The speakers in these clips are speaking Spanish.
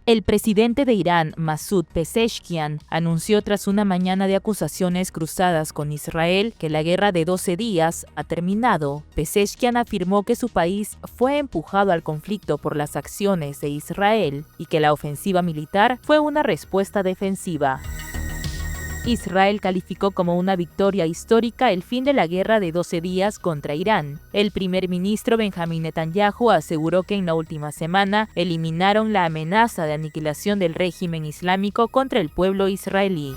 El presidente de Irán, Masoud Pezeshkian, anunció tras una mañana de acusaciones cruzadas con Israel que la guerra de 12 días ha terminado. Pezeshkian afirmó que su país fue empujado al conflicto por las acciones de Israel y que la ofensiva militar fue una respuesta defensiva. Israel calificó como una victoria histórica el fin de la guerra de 12 días contra Irán. El primer ministro Benjamin Netanyahu aseguró que en la última semana eliminaron la amenaza de aniquilación del régimen islámico contra el pueblo israelí.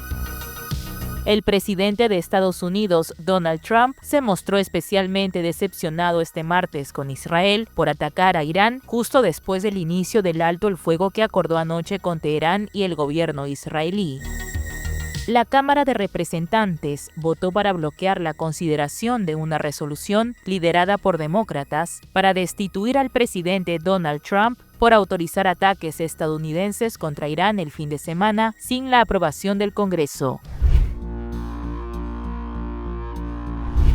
El presidente de Estados Unidos, Donald Trump, se mostró especialmente decepcionado este martes con Israel por atacar a Irán justo después del inicio del alto el fuego que acordó anoche con Teherán y el gobierno israelí. La Cámara de Representantes votó para bloquear la consideración de una resolución liderada por demócratas para destituir al presidente Donald Trump por autorizar ataques estadounidenses contra Irán el fin de semana sin la aprobación del Congreso.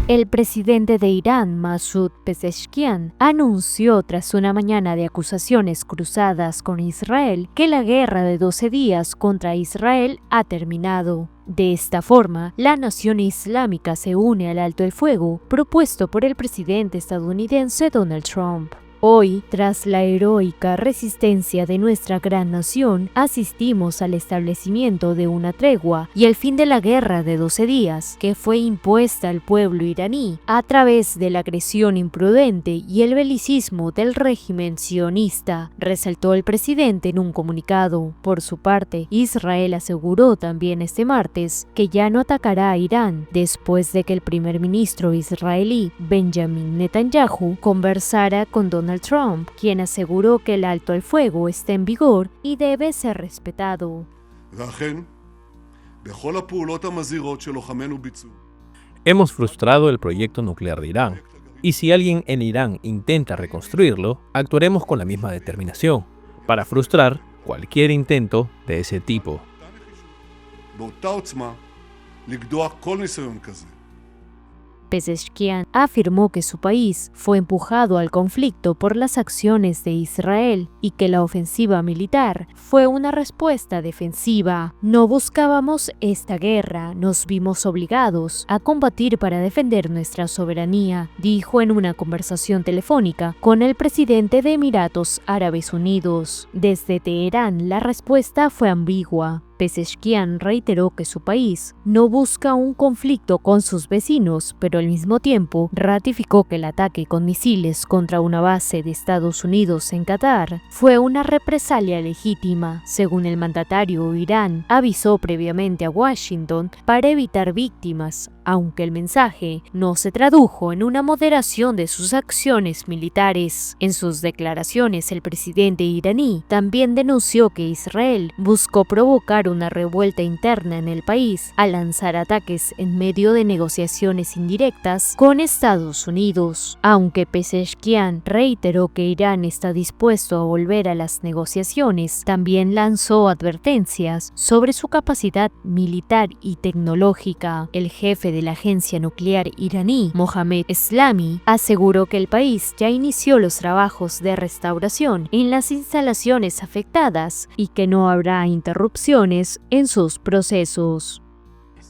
El presidente de Irán, Masoud Pezeshkian, anunció tras una mañana de acusaciones cruzadas con Israel que la guerra de 12 días contra Israel ha terminado. De esta forma, la nación islámica se une al alto el fuego propuesto por el presidente estadounidense Donald Trump. Hoy, tras la heroica resistencia de nuestra gran nación, asistimos al establecimiento de una tregua y el fin de la guerra de 12 días que fue impuesta al pueblo iraní a través de la agresión imprudente y el belicismo del régimen sionista, resaltó el presidente en un comunicado. Por su parte, Israel aseguró también este martes que ya no atacará a Irán después de que el primer ministro israelí Benjamin Netanyahu conversara con Donald Trump, quien aseguró que el alto el fuego está en vigor y debe ser respetado. Hemos frustrado el proyecto nuclear de Irán, y si alguien en Irán intenta reconstruirlo, actuaremos con la misma determinación para frustrar cualquier intento de ese tipo. Pezeshkian afirmó que su país fue empujado al conflicto por las acciones de Israel y que la ofensiva militar fue una respuesta defensiva. No buscábamos esta guerra, nos vimos obligados a combatir para defender nuestra soberanía, dijo en una conversación telefónica con el presidente de Emiratos Árabes Unidos. Desde Teherán, la respuesta fue ambigua. Pezeshkian reiteró que su país no busca un conflicto con sus vecinos, pero al mismo tiempo ratificó que el ataque con misiles contra una base de Estados Unidos en Qatar fue una represalia legítima. Según el mandatario, Irán avisó previamente a Washington para evitar víctimas, aunque el mensaje no se tradujo en una moderación de sus acciones militares. En sus declaraciones, el presidente iraní también denunció que Israel buscó provocar una revuelta interna en el país al lanzar ataques en medio de negociaciones indirectas con Estados Unidos. Aunque Pezeshkian reiteró que Irán está dispuesto a volver a las negociaciones, también lanzó advertencias sobre su capacidad militar y tecnológica. El jefe de la agencia nuclear iraní, Mohammad Eslami, aseguró que el país ya inició los trabajos de restauración en las instalaciones afectadas y que no habrá interrupciones en sus procesos.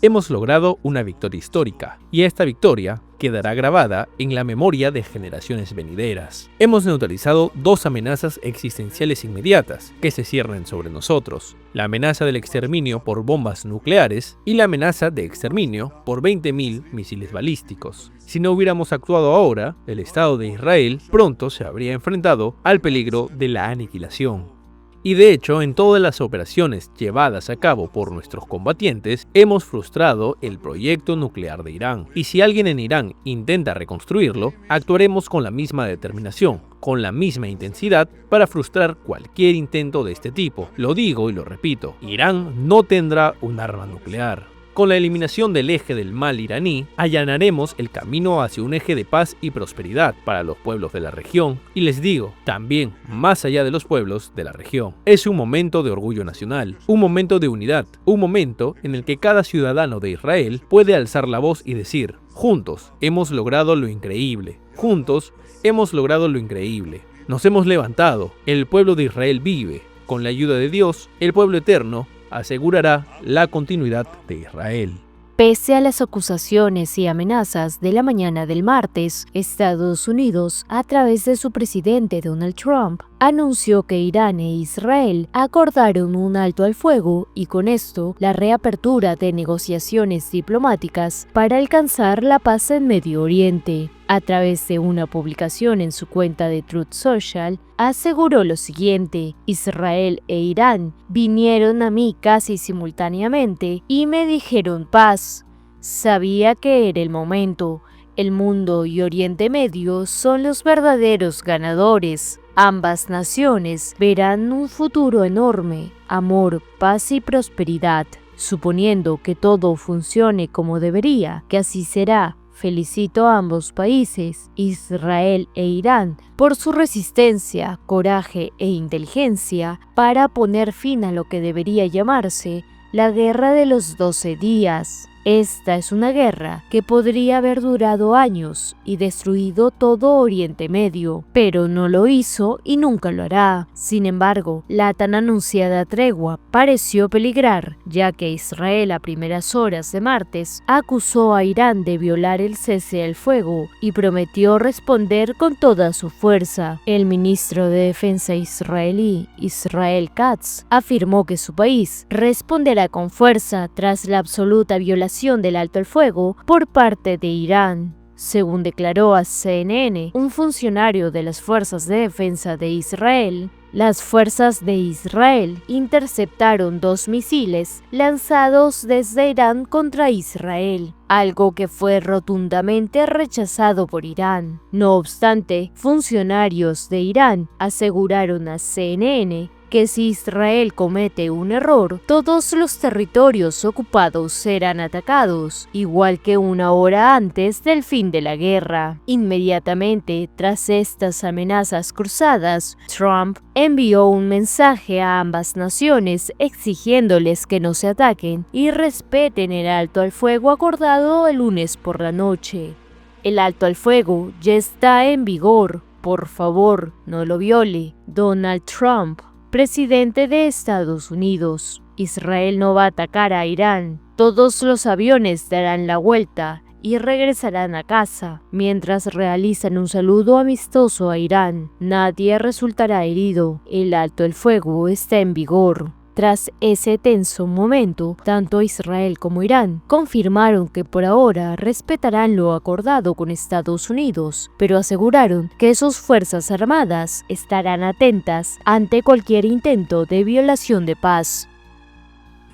Hemos logrado una victoria histórica, y esta victoria quedará grabada en la memoria de generaciones venideras. Hemos neutralizado dos amenazas existenciales inmediatas que se ciernen sobre nosotros: la amenaza del exterminio por bombas nucleares y la amenaza de exterminio por 20.000 misiles balísticos. Si no hubiéramos actuado ahora, el Estado de Israel pronto se habría enfrentado al peligro de la aniquilación. Y de hecho, en todas las operaciones llevadas a cabo por nuestros combatientes, hemos frustrado el proyecto nuclear de Irán. Y si alguien en Irán intenta reconstruirlo, actuaremos con la misma determinación, con la misma intensidad, para frustrar cualquier intento de este tipo. Lo digo y lo repito, Irán no tendrá un arma nuclear. Con la eliminación del eje del mal iraní, allanaremos el camino hacia un eje de paz y prosperidad para los pueblos de la región, y les digo, también más allá de los pueblos de la región. Es un momento de orgullo nacional, un momento de unidad, un momento en el que cada ciudadano de Israel puede alzar la voz y decir: juntos hemos logrado lo increíble, juntos hemos logrado lo increíble. Nos hemos levantado, el pueblo de Israel vive, con la ayuda de Dios, el pueblo eterno asegurará la continuidad de Israel. Pese a las acusaciones y amenazas de la mañana del martes, Estados Unidos, a través de su presidente Donald Trump, anunció que Irán e Israel acordaron un alto al fuego y con esto la reapertura de negociaciones diplomáticas para alcanzar la paz en Medio Oriente. A través de una publicación en su cuenta de Truth Social, aseguró lo siguiente: Israel e Irán vinieron a mí casi simultáneamente y me dijeron paz. Sabía que era el momento. El mundo y Oriente Medio son los verdaderos ganadores. Ambas naciones verán un futuro enorme, amor, paz y prosperidad. Suponiendo que todo funcione como debería, que así será. Felicito a ambos países, Israel e Irán, por su resistencia, coraje e inteligencia para poner fin a lo que debería llamarse la Guerra de los 12 días. Esta es una guerra que podría haber durado años y destruido todo Oriente Medio, pero no lo hizo y nunca lo hará. Sin embargo, la tan anunciada tregua pareció peligrar, ya que Israel a primeras horas de martes acusó a Irán de violar el cese al fuego y prometió responder con toda su fuerza. El ministro de Defensa israelí, Israel Katz, afirmó que su país responderá con fuerza tras la absoluta violación del alto el fuego por parte de Irán. Según declaró a CNN un funcionario de las Fuerzas de Defensa de Israel, las fuerzas de Israel interceptaron 2 misiles lanzados desde Irán contra Israel, algo que fue rotundamente rechazado por Irán. No obstante, funcionarios de Irán aseguraron a CNN que si Israel comete un error, todos los territorios ocupados serán atacados, igual que una hora antes del fin de la guerra. Inmediatamente tras estas amenazas cruzadas, Trump envió un mensaje a ambas naciones exigiéndoles que no se ataquen y respeten el alto al fuego acordado el lunes por la noche. El alto al fuego ya está en vigor. Por favor, no lo viole. Donald Trump, presidente de Estados Unidos. Israel no va a atacar a Irán. Todos los aviones darán la vuelta y regresarán a casa, mientras realizan un saludo amistoso a Irán. Nadie resultará herido. El alto el fuego está en vigor. Tras ese tenso momento, tanto Israel como Irán confirmaron que por ahora respetarán lo acordado con Estados Unidos, pero aseguraron que sus fuerzas armadas estarán atentas ante cualquier intento de violación de paz.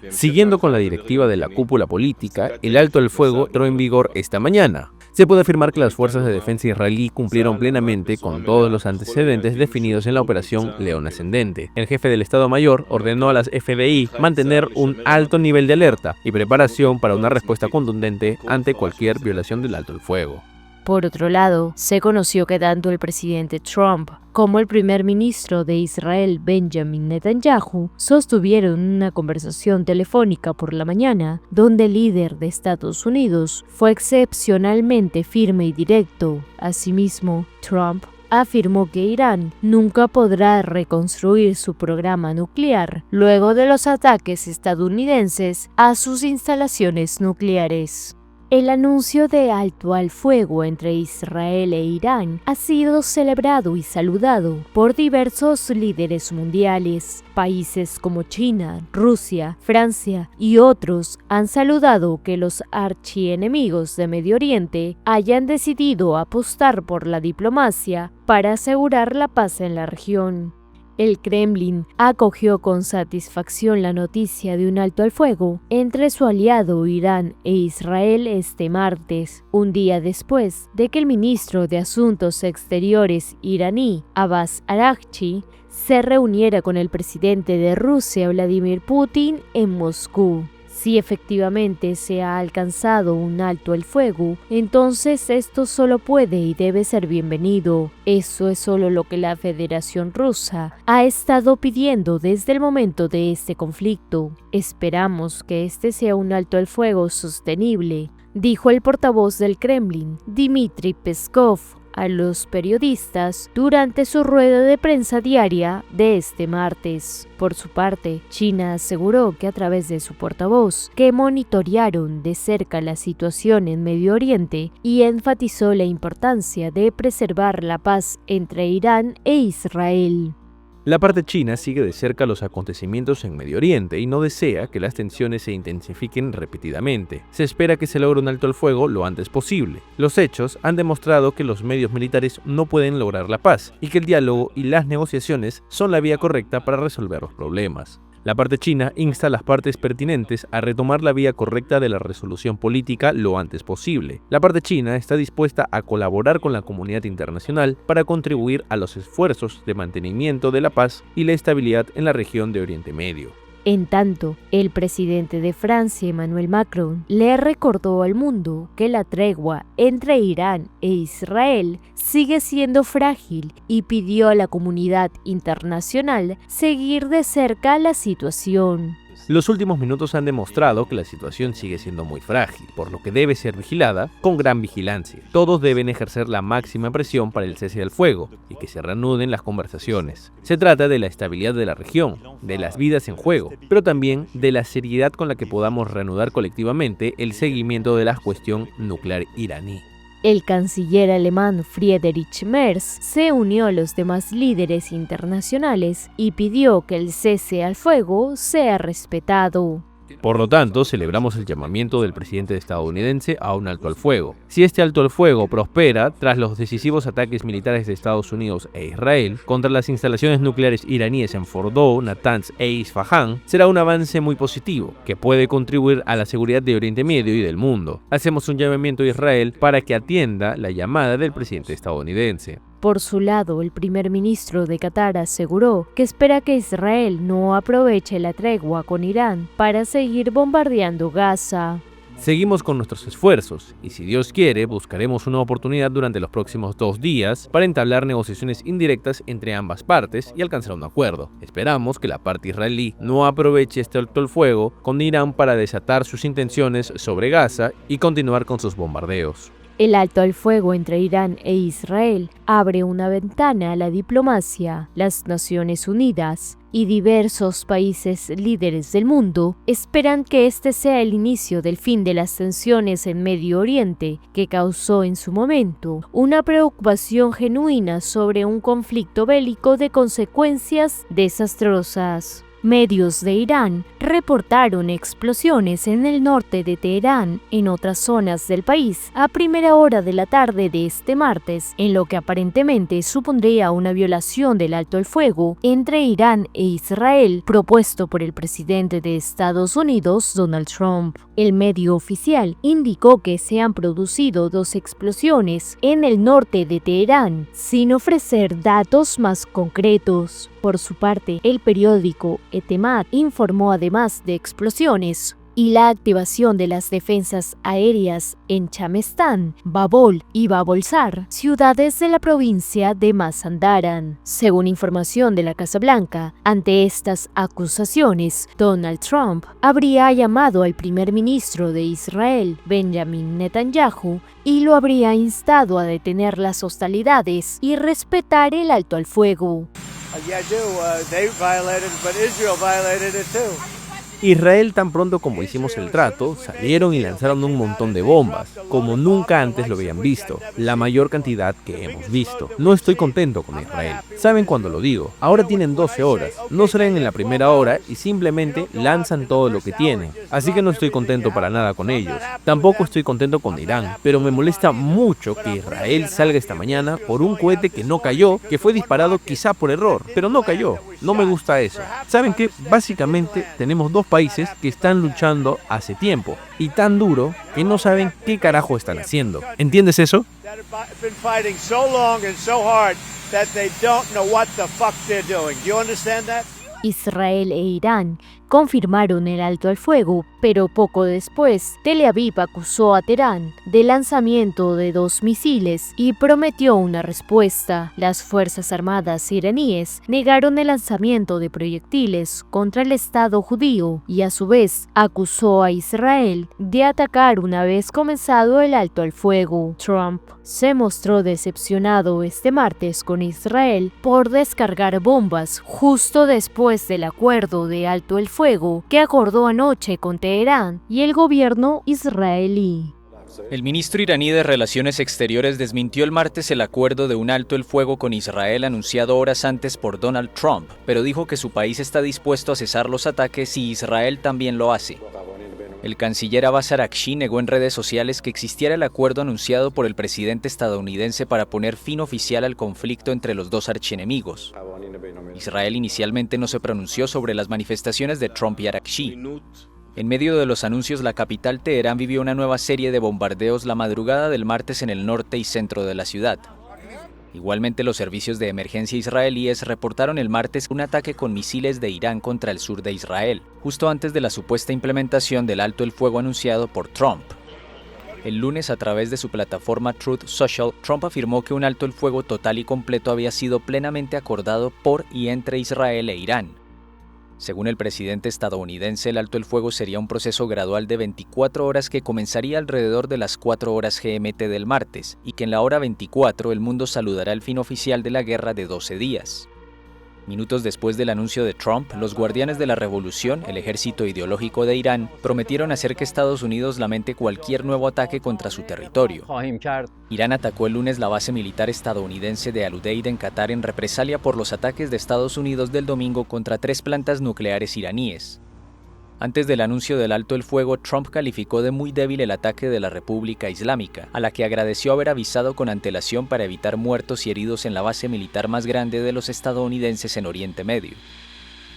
Siguiendo con la directiva de la cúpula política, el alto al fuego entró en vigor esta mañana. Se puede afirmar que las fuerzas de defensa israelí cumplieron plenamente con todos los antecedentes definidos en la operación León Ascendente. El jefe del Estado Mayor ordenó a las FBI mantener un alto nivel de alerta y preparación para una respuesta contundente ante cualquier violación del alto al fuego. Por otro lado, se conoció que tanto el presidente Trump como el primer ministro de Israel, Benjamin Netanyahu, sostuvieron una conversación telefónica por la mañana, donde el líder de Estados Unidos fue excepcionalmente firme y directo. Asimismo, Trump afirmó que Irán nunca podrá reconstruir su programa nuclear luego de los ataques estadounidenses a sus instalaciones nucleares. El anuncio de alto al fuego entre Israel e Irán ha sido celebrado y saludado por diversos líderes mundiales. Países como China, Rusia, Francia y otros han saludado que los archienemigos de Medio Oriente hayan decidido apostar por la diplomacia para asegurar la paz en la región. El Kremlin acogió con satisfacción la noticia de un alto al fuego entre su aliado Irán e Israel este martes, un día después de que el ministro de Asuntos Exteriores iraní, Abbas Araghchi, se reuniera con el presidente de Rusia, Vladimir Putin, en Moscú. Si efectivamente se ha alcanzado un alto el fuego, entonces esto solo puede y debe ser bienvenido. Eso es solo lo que la Federación Rusa ha estado pidiendo desde el momento de este conflicto. Esperamos que este sea un alto el fuego sostenible, dijo el portavoz del Kremlin, Dmitry Peskov, a los periodistas durante su rueda de prensa diaria de este martes. Por su parte, China aseguró que a través de su portavoz que monitorearon de cerca la situación en Medio Oriente y enfatizó la importancia de preservar la paz entre Irán e Israel. La parte china sigue de cerca los acontecimientos en Medio Oriente y no desea que las tensiones se intensifiquen repetidamente. Se espera que se logre un alto al fuego lo antes posible. Los hechos han demostrado que los medios militares no pueden lograr la paz y que el diálogo y las negociaciones son la vía correcta para resolver los problemas. La parte china insta a las partes pertinentes a retomar la vía correcta de la resolución política lo antes posible. La parte china está dispuesta a colaborar con la comunidad internacional para contribuir a los esfuerzos de mantenimiento de la paz y la estabilidad en la región de Oriente Medio. En tanto, el presidente de Francia, Emmanuel Macron, le recordó al mundo que la tregua entre Irán e Israel sigue siendo frágil y pidió a la comunidad internacional seguir de cerca la situación. Los últimos minutos han demostrado que la situación sigue siendo muy frágil, por lo que debe ser vigilada con gran vigilancia. Todos deben ejercer la máxima presión para el cese del fuego y que se reanuden las conversaciones. Se trata de la estabilidad de la región, de las vidas en juego, pero también de la seriedad con la que podamos reanudar colectivamente el seguimiento de la cuestión nuclear iraní. El canciller alemán Friedrich Merz se unió a los demás líderes internacionales y pidió que el cese al fuego sea respetado. Por lo tanto, celebramos el llamamiento del presidente estadounidense a un alto al fuego. Si este alto al fuego prospera tras los decisivos ataques militares de Estados Unidos e Israel contra las instalaciones nucleares iraníes en Fordow, Natanz e Isfahán, será un avance muy positivo que puede contribuir a la seguridad de Oriente Medio y del mundo. Hacemos un llamamiento a Israel para que atienda la llamada del presidente estadounidense. Por su lado, el primer ministro de Qatar aseguró que espera que Israel no aproveche la tregua con Irán para seguir bombardeando Gaza. Seguimos con nuestros esfuerzos y si Dios quiere buscaremos una oportunidad durante los próximos 2 días para entablar negociaciones indirectas entre ambas partes y alcanzar un acuerdo. Esperamos que la parte israelí no aproveche este alto el fuego con Irán para desatar sus intenciones sobre Gaza y continuar con sus bombardeos. El alto al fuego entre Irán e Israel abre una ventana a la diplomacia. Las Naciones Unidas y diversos países líderes del mundo esperan que este sea el inicio del fin de las tensiones en Medio Oriente, que causó en su momento una preocupación genuina sobre un conflicto bélico de consecuencias desastrosas. Medios de Irán reportaron explosiones en el norte de Teherán, en otras zonas del país, a primera hora de la tarde de este martes, en lo que aparentemente supondría una violación del alto el fuego entre Irán e Israel, propuesto por el presidente de Estados Unidos, Donald Trump. El medio oficial indicó que se han producido 2 explosiones en el norte de Teherán, sin ofrecer datos más concretos. Por su parte, el periódico Etemad informó además de explosiones y la activación de las defensas aéreas en Chamestán, Babol y Babolsar, ciudades de la provincia de Mazandaran. Según información de la Casa Blanca, ante estas acusaciones, Donald Trump habría llamado al primer ministro de Israel, Benjamin Netanyahu, y lo habría instado a detener las hostilidades y respetar el alto al fuego. They violated it, but Israel violated it too. Israel, tan pronto como hicimos el trato, salieron y lanzaron un montón de bombas, como nunca antes lo habían visto, la mayor cantidad que hemos visto. No estoy contento con Israel. Saben cuando lo digo, ahora tienen 12 horas, no salen en la primera hora y simplemente lanzan todo lo que tienen. Así que no estoy contento para nada con ellos. Tampoco estoy contento con Irán, pero me molesta mucho que Israel salga esta mañana por un cohete que no cayó, que fue disparado quizá por error, pero no cayó. No me gusta eso. ¿Saben qué? Básicamente tenemos 2 países que están luchando hace tiempo y tan duro que no saben qué carajo están haciendo. ¿Entiendes eso? Israel e Irán confirmaron el alto al fuego, pero poco después, Tel Aviv acusó a Teherán de lanzamiento de 2 misiles y prometió una respuesta. Las Fuerzas Armadas iraníes negaron el lanzamiento de proyectiles contra el Estado judío y a su vez acusó a Israel de atacar una vez comenzado el alto al fuego. Trump se mostró decepcionado este martes con Israel por descargar bombas justo después del acuerdo de alto el fuego que acordó anoche con Teherán y el gobierno israelí. El ministro iraní de Relaciones Exteriores desmintió el martes el acuerdo de un alto el fuego con Israel anunciado horas antes por Donald Trump, pero dijo que su país está dispuesto a cesar los ataques si Israel también lo hace. El canciller Abbas Araghchi negó en redes sociales que existiera el acuerdo anunciado por el presidente estadounidense para poner fin oficial al conflicto entre los dos archienemigos. Israel inicialmente no se pronunció sobre las manifestaciones de Trump y Araghchi. En medio de los anuncios, la capital Teherán vivió una nueva serie de bombardeos la madrugada del martes en el norte y centro de la ciudad. Igualmente, los servicios de emergencia israelíes reportaron el martes un ataque con misiles de Irán contra el sur de Israel, justo antes de la supuesta implementación del alto el fuego anunciado por Trump. El lunes, a través de su plataforma Truth Social, Trump afirmó que un alto el fuego total y completo había sido plenamente acordado por y entre Israel e Irán. Según el presidente estadounidense, el alto el fuego sería un proceso gradual de 24 horas que comenzaría alrededor de las 4 horas GMT del martes, y que en la hora 24 el mundo saludará el fin oficial de la guerra de 12 días. Minutos después del anuncio de Trump, los guardianes de la revolución, el ejército ideológico de Irán, prometieron hacer que Estados Unidos lamente cualquier nuevo ataque contra su territorio. Irán atacó el lunes la base militar estadounidense de Al-Udeid en Qatar en represalia por los ataques de Estados Unidos del domingo contra 3 plantas nucleares iraníes. Antes del anuncio del alto el fuego, Trump calificó de muy débil el ataque de la República Islámica, a la que agradeció haber avisado con antelación para evitar muertos y heridos en la base militar más grande de los estadounidenses en Oriente Medio.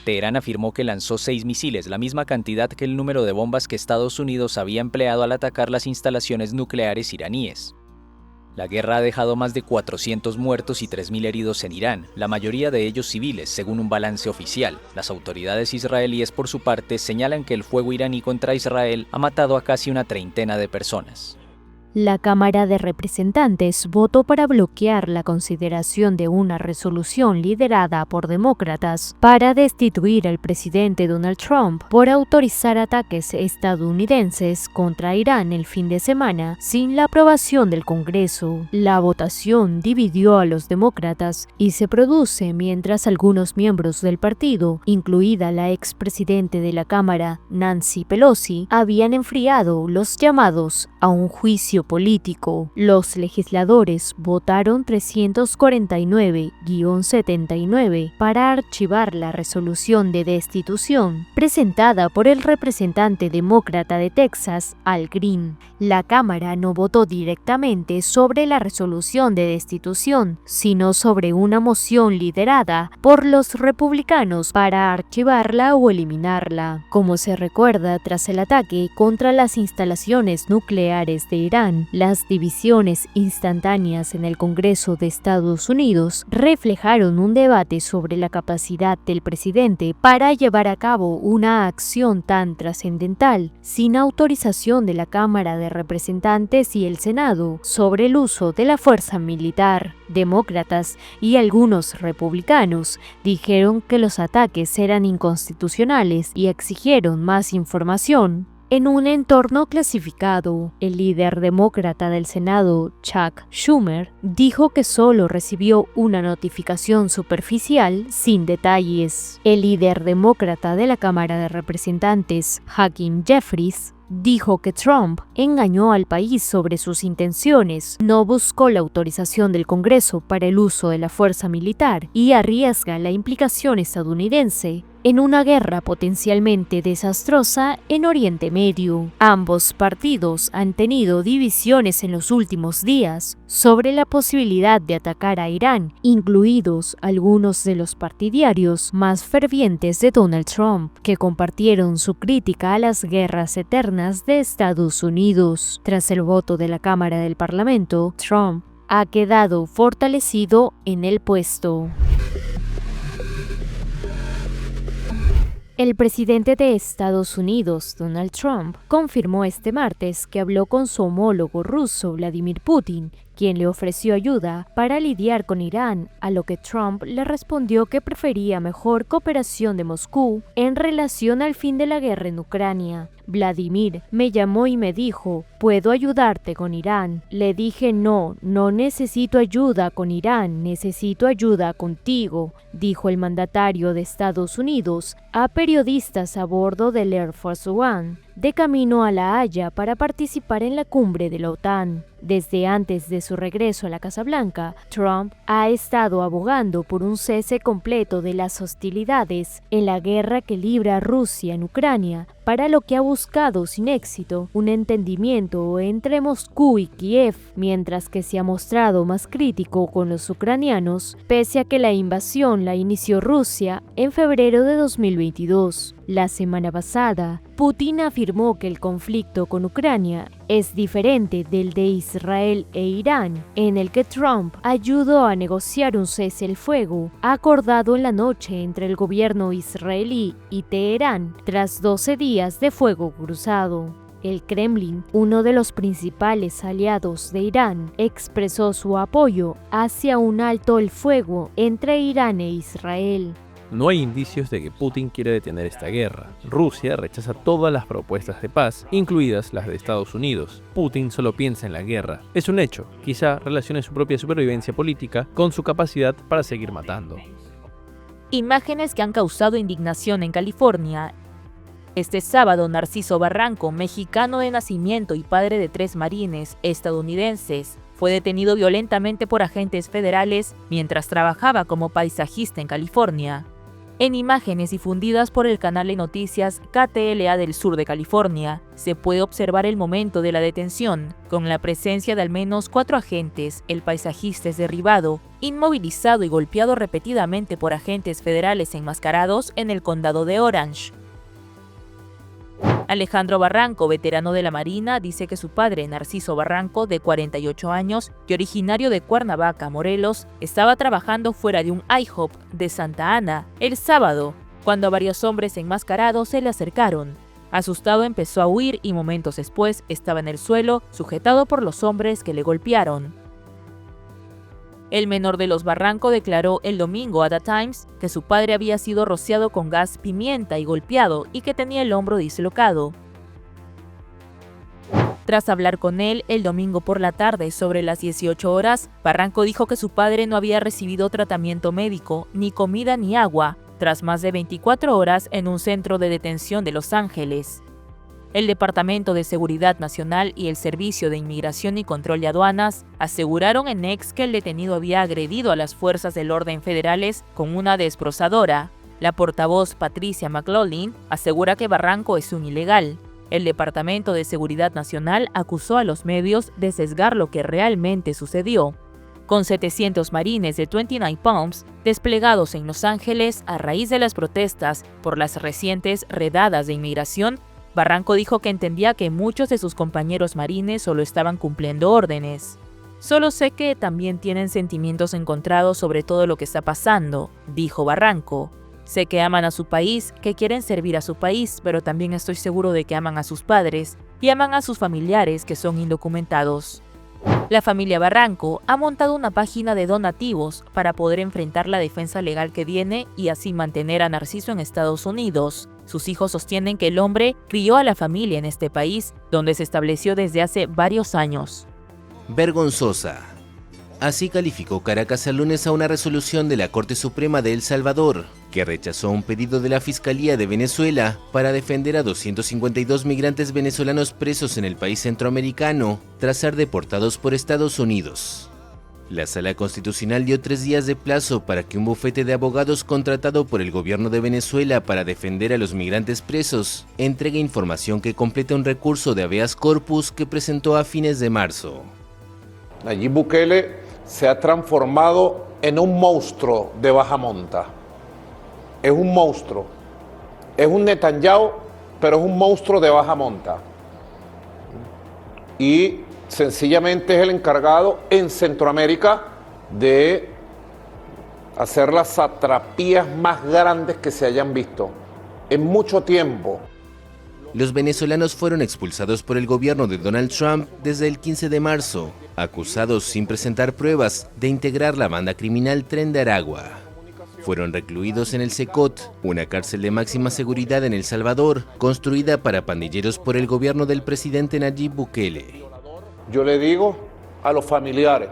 Teherán afirmó que lanzó 6 misiles, la misma cantidad que el número de bombas que Estados Unidos había empleado al atacar las instalaciones nucleares iraníes. La guerra ha dejado más de 400 muertos y 3.000 heridos en Irán, la mayoría de ellos civiles, según un balance oficial. Las autoridades israelíes, por su parte, señalan que el fuego iraní contra Israel ha matado a casi una treintena de personas. La Cámara de Representantes votó para bloquear la consideración de una resolución liderada por demócratas para destituir al presidente Donald Trump por autorizar ataques estadounidenses contra Irán el fin de semana sin la aprobación del Congreso. La votación dividió a los demócratas y se produce mientras algunos miembros del partido, incluida la expresidente de la Cámara, Nancy Pelosi, habían enfriado los llamados a un juicio político. Los legisladores votaron 349-79 para archivar la resolución de destitución presentada por el representante demócrata de Texas, Al Green. La Cámara no votó directamente sobre la resolución de destitución, sino sobre una moción liderada por los republicanos para archivarla o eliminarla. Como se recuerda, tras el ataque contra las instalaciones nucleares de Irán, las divisiones instantáneas en el Congreso de Estados Unidos reflejaron un debate sobre la capacidad del presidente para llevar a cabo una acción tan trascendental sin autorización de la Cámara de Representantes y el Senado sobre el uso de la fuerza militar. Demócratas y algunos republicanos dijeron que los ataques eran inconstitucionales y exigieron más información. En un entorno clasificado, el líder demócrata del Senado, Chuck Schumer, dijo que solo recibió una notificación superficial sin detalles. El líder demócrata de la Cámara de Representantes, Hakeem Jeffries, dijo que Trump engañó al país sobre sus intenciones, no buscó la autorización del Congreso para el uso de la fuerza militar y arriesga la implicación estadounidense en una guerra potencialmente desastrosa en Oriente Medio. Ambos partidos han tenido divisiones en los últimos días sobre la posibilidad de atacar a Irán, incluidos algunos de los partidarios más fervientes de Donald Trump, que compartieron su crítica a las guerras eternas de Estados Unidos. Tras el voto de la Cámara del Parlamento, Trump ha quedado fortalecido en el puesto. El presidente de Estados Unidos, Donald Trump, confirmó este martes que habló con su homólogo ruso, Vladimir Putin, quien le ofreció ayuda para lidiar con Irán, a lo que Trump le respondió que prefería mejor cooperación de Moscú en relación al fin de la guerra en Ucrania. Vladimir me llamó y me dijo, ¿puedo ayudarte con Irán? Le dije, no necesito ayuda con Irán, necesito ayuda contigo, dijo el mandatario de Estados Unidos a periodistas a bordo del Air Force One, de camino a La Haya para participar en la cumbre de la OTAN. Desde antes de su regreso a la Casa Blanca, Trump ha estado abogando por un cese completo de las hostilidades en la guerra que libra Rusia en Ucrania, para lo que ha buscado sin éxito un entendimiento entre Moscú y Kiev, mientras que se ha mostrado más crítico con los ucranianos, pese a que la invasión la inició Rusia en febrero de 2022. La semana pasada, Putin afirmó que el conflicto con Ucrania es diferente del de Israel e Irán, en el que Trump ayudó a negociar un cese el fuego acordado en la noche entre el gobierno israelí y Teherán tras 12 días de fuego cruzado. El Kremlin, uno de los principales aliados de Irán, expresó su apoyo hacia un alto el fuego entre Irán e Israel. No hay indicios de que Putin quiera detener esta guerra. Rusia rechaza todas las propuestas de paz, incluidas las de Estados Unidos. Putin solo piensa en la guerra. Es un hecho, quizá relacione su propia supervivencia política con su capacidad para seguir matando. Imágenes que han causado indignación en California. Este sábado, Narciso Barranco, mexicano de nacimiento y padre de 3 marines estadounidenses, fue detenido violentamente por agentes federales mientras trabajaba como paisajista en California. En imágenes difundidas por el canal de noticias KTLA del sur de California, se puede observar el momento de la detención, con la presencia de al menos 4 agentes. El paisajista es derribado, inmovilizado y golpeado repetidamente por agentes federales enmascarados en el condado de Orange. Alejandro Barranco, veterano de la Marina, dice que su padre, Narciso Barranco, de 48 años y originario de Cuernavaca, Morelos, estaba trabajando fuera de un IHOP de Santa Ana el sábado, cuando varios hombres enmascarados se le acercaron. Asustado empezó a huir y momentos después estaba en el suelo, sujetado por los hombres que le golpearon. El menor de los Barranco declaró el domingo a The Times que su padre había sido rociado con gas pimienta y golpeado y que tenía el hombro dislocado. Tras hablar con él el domingo por la tarde sobre las 18 horas, Barranco dijo que su padre no había recibido tratamiento médico, ni comida ni agua, tras más de 24 horas en un centro de detención de Los Ángeles. El Departamento de Seguridad Nacional y el Servicio de Inmigración y Control de Aduanas aseguraron en X que el detenido había agredido a las fuerzas del orden federales con una desbrozadora. La portavoz Patricia McLaughlin asegura que Barranco es un ilegal. El Departamento de Seguridad Nacional acusó a los medios de sesgar lo que realmente sucedió. Con 700 marines de 29 Palms desplegados en Los Ángeles a raíz de las protestas por las recientes redadas de inmigración, Barranco dijo que entendía que muchos de sus compañeros marines solo estaban cumpliendo órdenes. Solo sé que también tienen sentimientos encontrados sobre todo lo que está pasando, dijo Barranco. Sé que aman a su país, que quieren servir a su país, pero también estoy seguro de que aman a sus padres y aman a sus familiares que son indocumentados. La familia Barranco ha montado una página de donativos para poder enfrentar la defensa legal que viene y así mantener a Narciso en Estados Unidos. Sus hijos sostienen que el hombre crió a la familia en este país, donde se estableció desde hace varios años. Vergonzosa. Así calificó Caracas el lunes a una resolución de la Corte Suprema de El Salvador, que rechazó un pedido de la Fiscalía de Venezuela para defender a 252 migrantes venezolanos presos en el país centroamericano tras ser deportados por Estados Unidos. La Sala Constitucional dio 3 días de plazo para que un bufete de abogados contratado por el gobierno de Venezuela para defender a los migrantes presos entregue información que complete un recurso de habeas corpus que presentó a fines de marzo. Nayib Bukele se ha transformado en un monstruo de baja monta. Es un monstruo. Es un Netanyahu, pero es un monstruo de baja monta. Y sencillamente es el encargado en Centroamérica de hacer las satrapías más grandes que se hayan visto. en mucho tiempo. Los venezolanos fueron expulsados por el gobierno de Donald Trump desde el 15 de marzo, acusados sin presentar pruebas de integrar la banda criminal Tren de Aragua. Fueron recluidos en el Secot, una cárcel de máxima seguridad en El Salvador, construida para pandilleros por el gobierno del presidente Nayib Bukele. Yo le digo a los familiares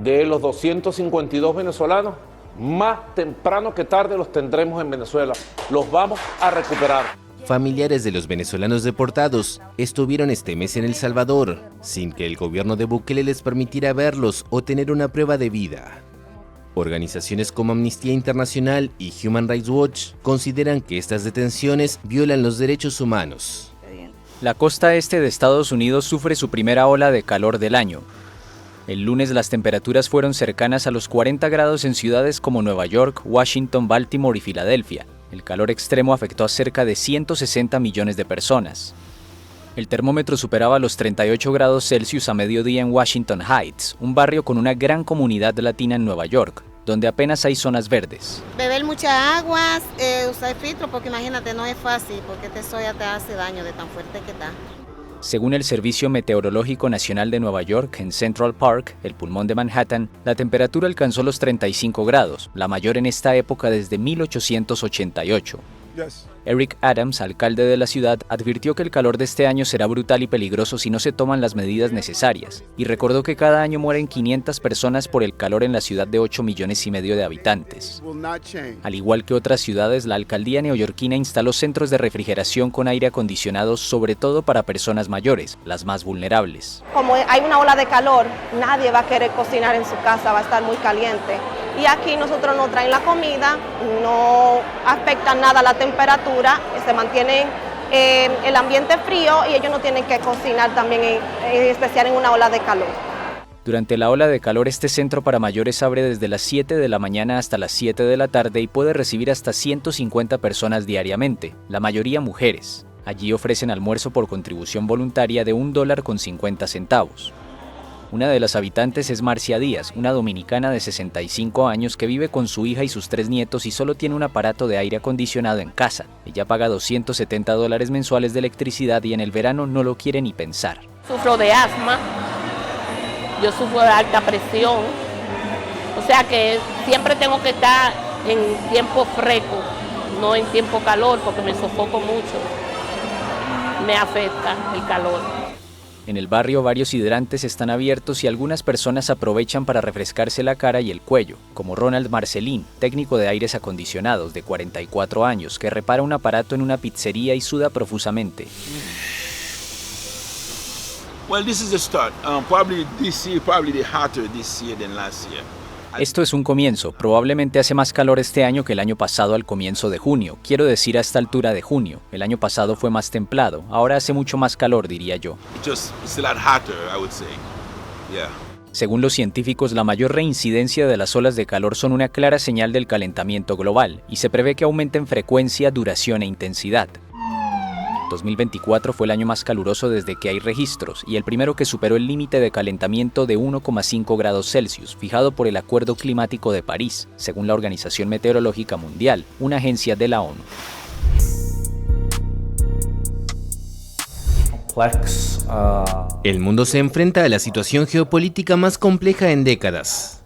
de los 252 venezolanos, más temprano que tarde los tendremos en Venezuela. Los vamos a recuperar. Familiares de los venezolanos deportados estuvieron este mes en El Salvador, sin que el gobierno de Bukele les permitiera verlos o tener una prueba de vida. Organizaciones como Amnistía Internacional y Human Rights Watch consideran que estas detenciones violan los derechos humanos. La costa este de Estados Unidos sufre su primera ola de calor del año. El lunes las temperaturas fueron cercanas a los 40 grados en ciudades como Nueva York, Washington, Baltimore y Filadelfia. El calor extremo afectó a cerca de 160 millones de personas. El termómetro superaba los 38 grados Celsius a mediodía en Washington Heights, un barrio con una gran comunidad latina en Nueva York, donde apenas hay zonas verdes. Beber mucha agua, usar filtro, porque imagínate, no es fácil, porque este soya te hace daño de tan fuerte que está. Según el Servicio Meteorológico Nacional de Nueva York, en Central Park, el pulmón de Manhattan, la temperatura alcanzó los 35 grados, la mayor en esta época desde 1888. Eric Adams, alcalde de la ciudad, advirtió que el calor de este año será brutal y peligroso si no se toman las medidas necesarias, y recordó que cada año mueren 500 personas por el calor en la ciudad de 8,5 millones de habitantes. Al igual que otras ciudades, la alcaldía neoyorquina instaló centros de refrigeración con aire acondicionado, sobre todo para personas mayores, las más vulnerables. Como hay una ola de calor, nadie va a querer cocinar en su casa, va a estar muy caliente. Y aquí nosotros nos traen la comida, no afecta nada la temperatura, se mantiene el ambiente frío y ellos no tienen que cocinar también, en especial en una ola de calor. Durante la ola de calor, este centro para mayores abre desde las 7 de la mañana hasta las 7 de la tarde y puede recibir hasta 150 personas diariamente, la mayoría mujeres. Allí ofrecen almuerzo por contribución voluntaria de $1.50. Una de las habitantes es Marcia Díaz, una dominicana de 65 años que vive con su hija y sus 3 nietos y solo tiene un aparato de aire acondicionado en casa. Ella paga $270 mensuales de electricidad y en el verano no lo quiere ni pensar. Sufro de asma, yo sufro de alta presión, o sea que siempre tengo que estar en tiempo fresco, no en tiempo calor porque me sofoco mucho, me afecta el calor. En el barrio varios hidrantes están abiertos y algunas personas aprovechan para refrescarse la cara y el cuello, como Ronald Marcelín, técnico de aires acondicionados de 44 años, que repara un aparato en una pizzería y suda profusamente. Well, this is the start. Probably this year, probably the hotter this year than last year. Esto es un comienzo, probablemente hace más calor este año que el año pasado al comienzo de junio, quiero decir a esta altura de junio. El año pasado fue más templado, ahora hace mucho más calor, diría yo. It's a lot hotter, I would say. Yeah. Según los científicos, la mayor reincidencia de las olas de calor son una clara señal del calentamiento global, y se prevé que aumente en frecuencia, duración e intensidad. 2024 fue el año más caluroso desde que hay registros y el primero que superó el límite de calentamiento de 1,5 grados Celsius, fijado por el Acuerdo Climático de París, según la Organización Meteorológica Mundial, una agencia de la ONU. El mundo se enfrenta a la situación geopolítica más compleja en décadas.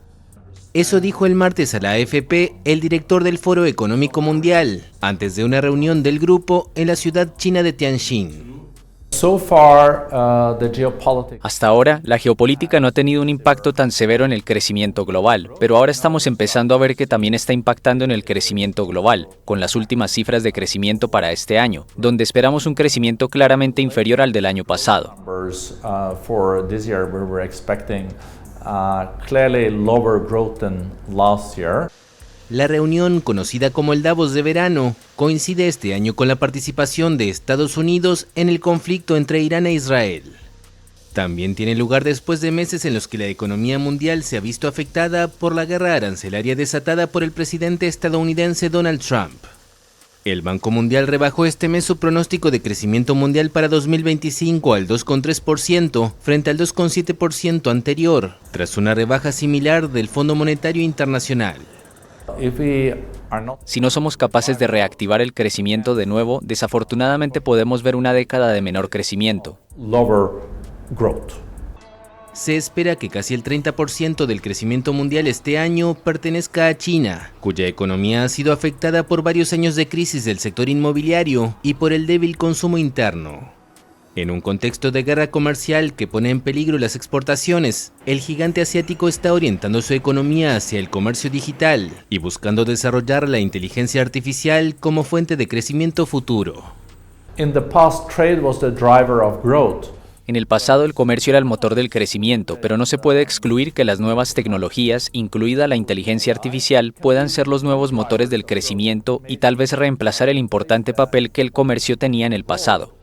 Eso dijo el martes a la AFP el director del Foro Económico Mundial, antes de una reunión del grupo en la ciudad china de Tianjin. Hasta ahora, la geopolítica no ha tenido un impacto tan severo en el crecimiento global, pero ahora estamos empezando a ver que también está impactando en el crecimiento global, con las últimas cifras de crecimiento para este año, donde esperamos un crecimiento claramente inferior al del año pasado. Clearly lower growth than last year. La reunión, conocida como el Davos de verano, coincide este año con la participación de Estados Unidos en el conflicto entre Irán e Israel. También tiene lugar después de meses en los que la economía mundial se ha visto afectada por la guerra arancelaria desatada por el presidente estadounidense Donald Trump. El Banco Mundial rebajó este mes su pronóstico de crecimiento mundial para 2025 al 2,3% frente al 2,7% anterior, tras una rebaja similar del Fondo Monetario Internacional. If we Si no somos capaces de reactivar el crecimiento de nuevo, desafortunadamente podemos ver una década de menor crecimiento. Se espera que casi el 30% del crecimiento mundial este año pertenezca a China, cuya economía ha sido afectada por varios años de crisis del sector inmobiliario y por el débil consumo interno. En un contexto de guerra comercial que pone en peligro las exportaciones, el gigante asiático está orientando su economía hacia el comercio digital y buscando desarrollar la inteligencia artificial como fuente de crecimiento futuro. In the past, trade was the driver of growth. En el pasado el comercio era el motor del crecimiento, pero no se puede excluir que las nuevas tecnologías, incluida la inteligencia artificial, puedan ser los nuevos motores del crecimiento y tal vez reemplazar el importante papel que el comercio tenía en el pasado.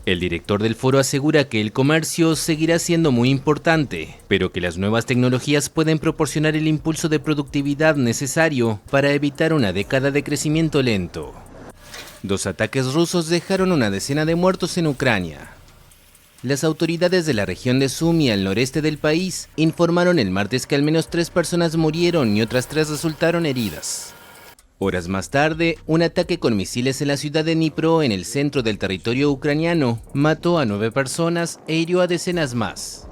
El director del foro asegura que el comercio seguirá siendo muy importante, pero que las nuevas tecnologías pueden proporcionar el impulso de productividad necesario para evitar una década de crecimiento lento. 2 ataques rusos dejaron una decena de muertos en Ucrania. Las autoridades de la región de Sumy, al noreste del país, informaron el martes que al menos 3 personas murieron y otras 3 resultaron heridas. Horas más tarde, un ataque con misiles en la ciudad de Dnipro, en el centro del territorio ucraniano, mató a 9 personas e hirió a decenas más.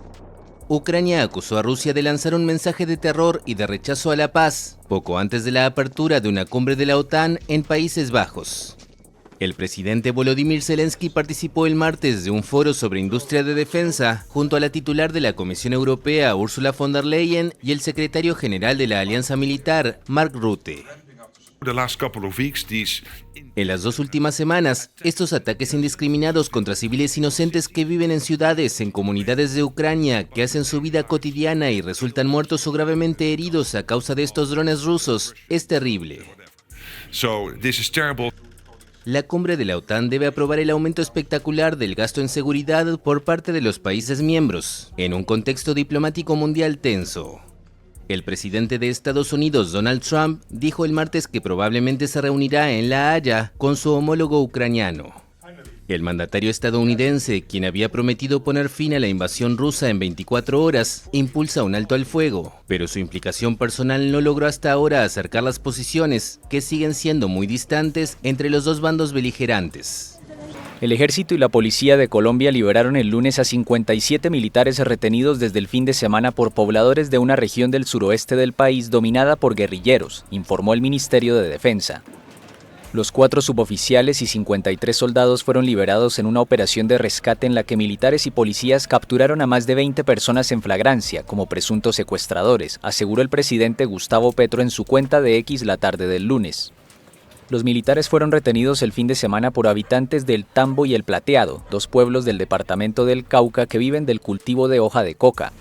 Ucrania acusó a Rusia de lanzar un mensaje de terror y de rechazo a la paz, poco antes de la apertura de una cumbre de la OTAN en Países Bajos. El presidente Volodymyr Zelensky participó el martes de un foro sobre industria de defensa junto a la titular de la Comisión Europea, Ursula von der Leyen, y el secretario general de la Alianza Militar, Mark Rutte. En las 2 últimas semanas, estos ataques indiscriminados contra civiles inocentes que viven en ciudades, en comunidades de Ucrania, que hacen su vida cotidiana y resultan muertos o gravemente heridos a causa de estos drones rusos, es terrible. La cumbre de la OTAN debe aprobar el aumento espectacular del gasto en seguridad por parte de los países miembros, en un contexto diplomático mundial tenso. El presidente de Estados Unidos, Donald Trump, dijo el martes que probablemente se reunirá en La Haya con su homólogo ucraniano. El mandatario estadounidense, quien había prometido poner fin a la invasión rusa en 24 horas, impulsa un alto al fuego, pero su implicación personal no logró hasta ahora acercar las posiciones, que siguen siendo muy distantes entre los 2 bandos beligerantes. El ejército y la policía de Colombia liberaron el lunes a 57 militares retenidos desde el fin de semana por pobladores de una región del suroeste del país dominada por guerrilleros, informó el Ministerio de Defensa. Los 4 suboficiales y 53 soldados fueron liberados en una operación de rescate en la que militares y policías capturaron a más de 20 personas en flagrancia como presuntos secuestradores, aseguró el presidente Gustavo Petro en su cuenta de X la tarde del lunes. Los militares fueron retenidos el fin de semana por habitantes del Tambo y el Plateado, 2 pueblos del departamento del Cauca que viven del cultivo de hoja de coca.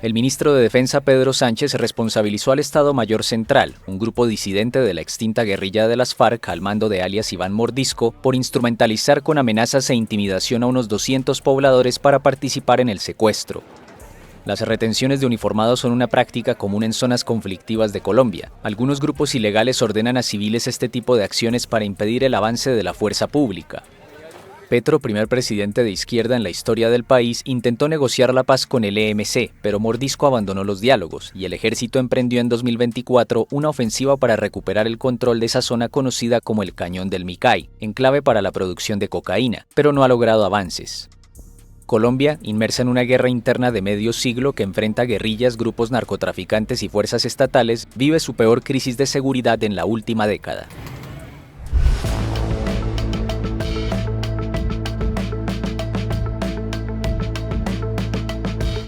El ministro de Defensa Pedro Sánchez responsabilizó al Estado Mayor Central, un grupo disidente de la extinta guerrilla de las FARC al mando de alias Iván Mordisco, por instrumentalizar con amenazas e intimidación a unos 200 pobladores para participar en el secuestro. Las retenciones de uniformados son una práctica común en zonas conflictivas de Colombia. Algunos grupos ilegales ordenan a civiles este tipo de acciones para impedir el avance de la fuerza pública. Petro, primer presidente de izquierda en la historia del país, intentó negociar la paz con el EMC, pero Mordisco abandonó los diálogos y el ejército emprendió en 2024 una ofensiva para recuperar el control de esa zona conocida como el Cañón del Micay, enclave para la producción de cocaína, pero no ha logrado avances. Colombia, inmersa en una guerra interna de medio siglo que enfrenta guerrillas, grupos narcotraficantes y fuerzas estatales, vive su peor crisis de seguridad en la última década.